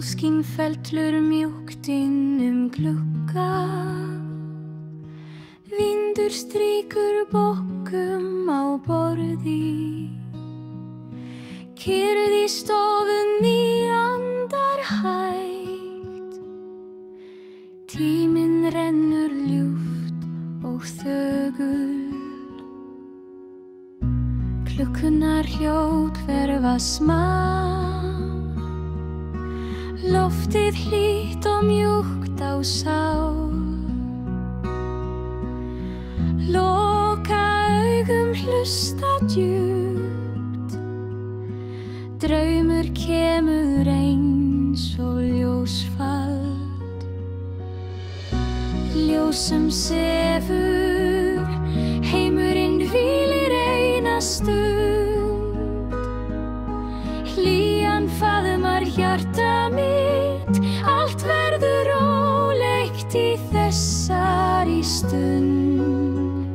Sólskin fellur mjúkt inn glugga. Vindur strýkur bókum á borði. Kyrrð í stofunni andar hægt. Tíminn rennur ljúft og þögul. Klukkurnar hljóð hverfa smá. Loftið hlýtt og mjúkt á sál. Loka augum, hlusta djúpt. Draumur kemur eins og ljósfald. Ljós sem sefur, heimurinn hvílir eina stund. Hlýjan faðmar hjarta mitt, allt verður rólegt í þessari stund.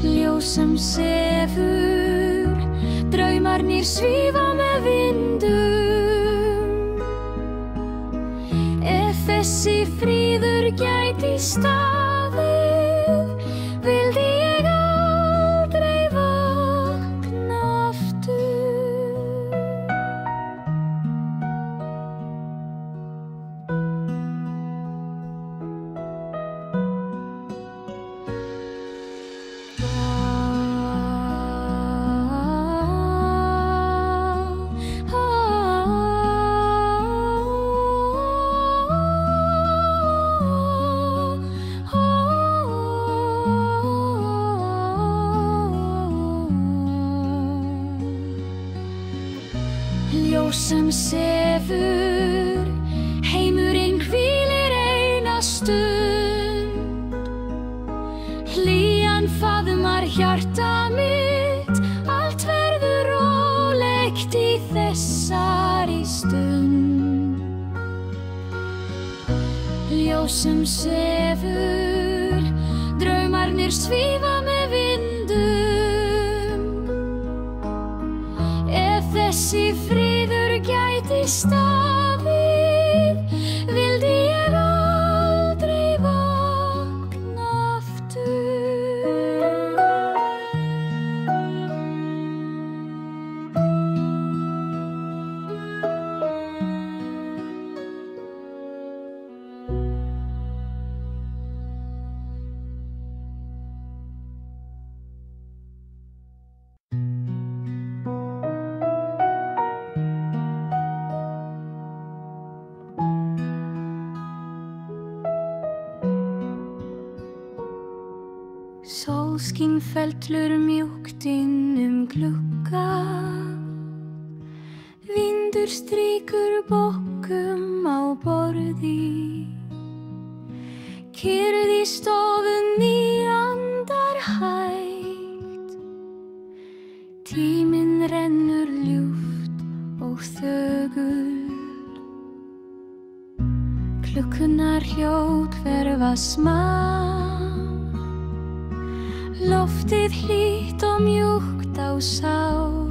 Ljós sem sefur, draumarnir svífa með vindum. Ef þessi fríður gæti staðið, vildi ég aldrei vakna aftur. Ljós sem sefur, heimurinn hvílir eina stund. Hlýjan faðmar hjarta mitt, allt verður rólegt í þessari stund. Ljós sem sefur, draumarnir svífa með vindum. Ef þessi fríður gæti staðið, vildi ég aldrei vakna aftur. Sólskin fellur mjúkt inn glugga. Vindur strýkur bókum á borði. Kyrrð í stofunni andar hægt. Tíminn rennur ljúft og þögul. Klukkurnar hljóð hverfa smá. Loftið hlýtt og mjúkt á sál.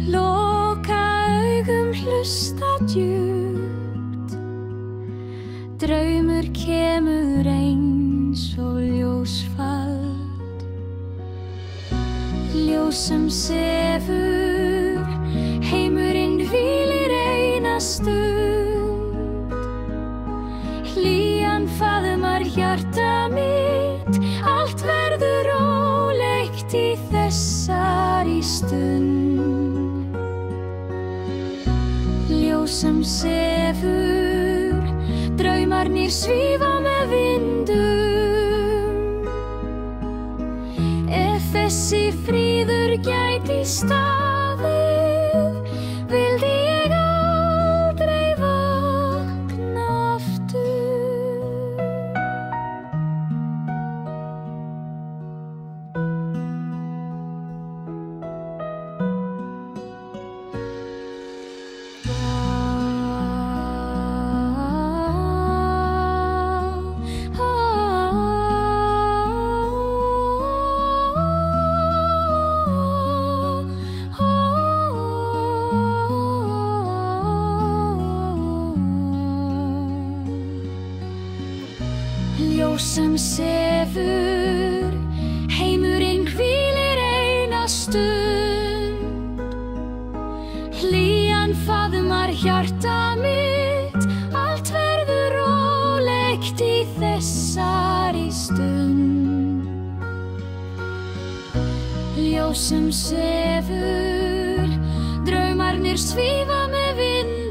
Loka augum, hlusta djúpt. Draumur kemur eins og ljósfald. Ljós sem sefur, heimurinn hvílir eina stund. Hlýjan faðmar hjarta mitt, allt verður rólegt í þessari stund. Ljós sem sefur, draumarnir svífa með vindum. Ef þessi fríður gæti staðið, vildi ég aldrei vakna aftur. Oh Ljós sem sefur, heimurinn hvílir eina stund. Hlýjan faðmar hjarta mitt, allt verður rólegt í þessari stund. Ljós sem sefur, draumarnir svífa með vindum.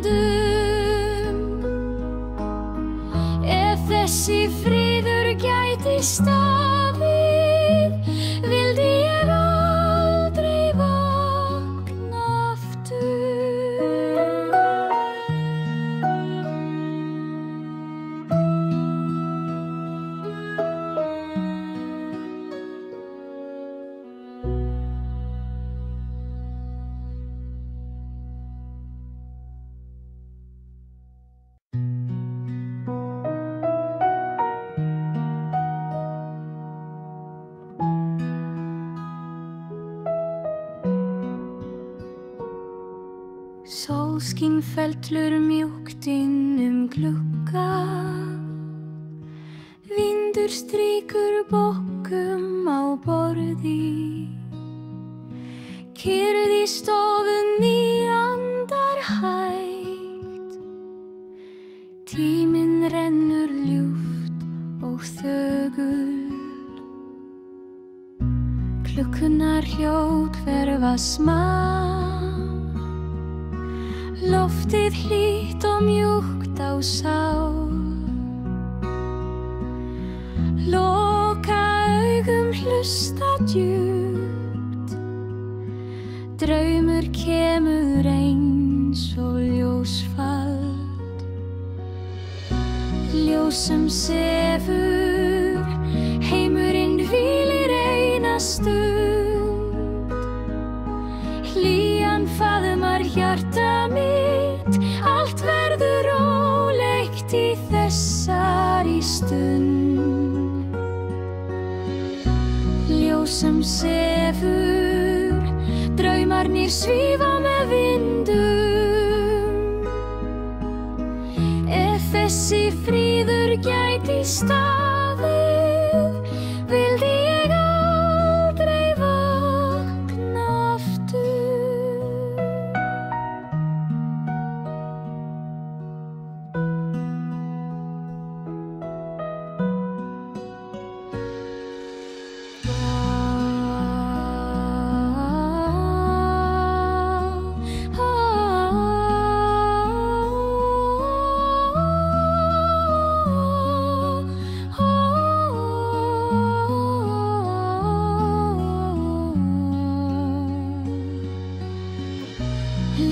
Ef þessi friður gæti staðið, vildi ég aldrei vakna aftur. Sólskin fellur mjúkt inn glugga. Vindur strýkur bókum á borði. Kyrrð í stofunni andar hægt. Tíminn rennur ljúft og þögul. Klukkunnar hljóð hverfa smá. Loftið hlýtt og mjúkt á sál. Loka augum, hlusta djúpt. Draumur kemur eins og ljósfald. Ljós sem sefur, heimurinn hvílir eina stund. Hlýjan faðmar hjarta mitt, allt verður rólegt í þessari stund. Ljós sem sefur, draumarnir svífa með vindum. Ef þessi friður gæti staðið, vildi ég aldrei vakna aftur.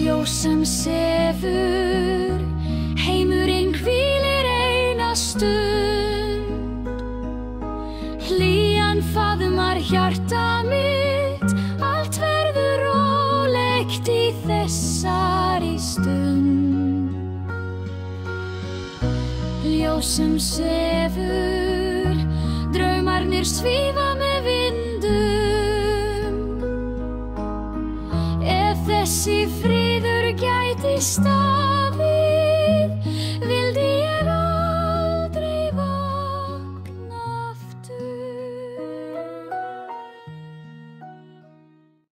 Ljós sem sefur, heimurinn hvílir eina stund. Hlýjan faðmar hjarta mitt, allt verður rólegt í þessari stund. Ljós sem sefur, draumarnir svífa með vindum. Ef þessi friður gæti staðið,